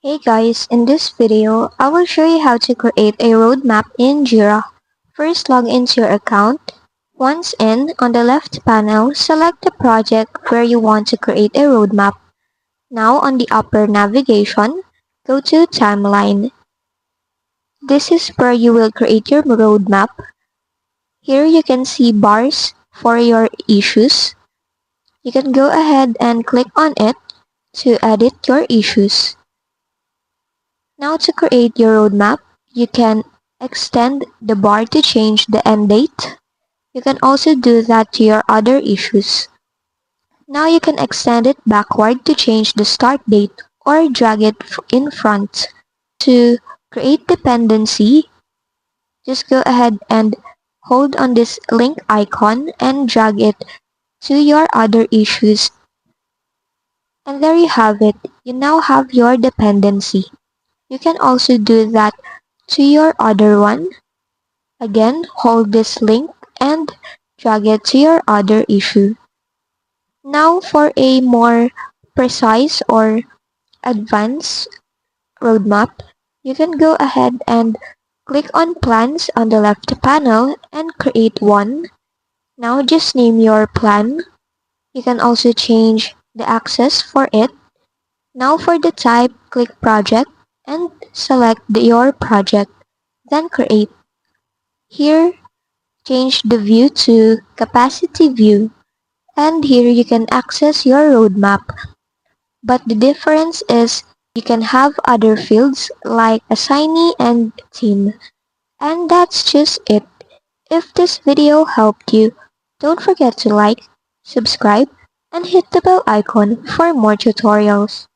Hey guys, in this video, I will show you how to create a roadmap in Jira. First, log into your account. Once in, on the left panel, select the project where you want to create a roadmap. Now on the upper navigation, go to Timeline. This is where you will create your roadmap. Here you can see bars for your issues. You can go ahead and click on it to edit your issues. Now to create your roadmap, you can extend the bar to change the end date. You can also do that to your other issues. Now you can extend it backward to change the start date or drag it in front. To create dependency, just go ahead and hold on this link icon and drag it to your other issues. And there you have it. You now have your dependency. You can also do that to your other one. Again, hold this link and drag it to your other issue. Now for a more precise or advanced roadmap, you can go ahead and click on plans on the left panel and create one. Now just name your plan. You can also change the access for it. Now for the type, click project and select your project, then create. Here, change the view to capacity view, and here you can access your roadmap. But the difference is you can have other fields like assignee and team. And that's just it. If this video helped you, don't forget to like, subscribe, and hit the bell icon for more tutorials.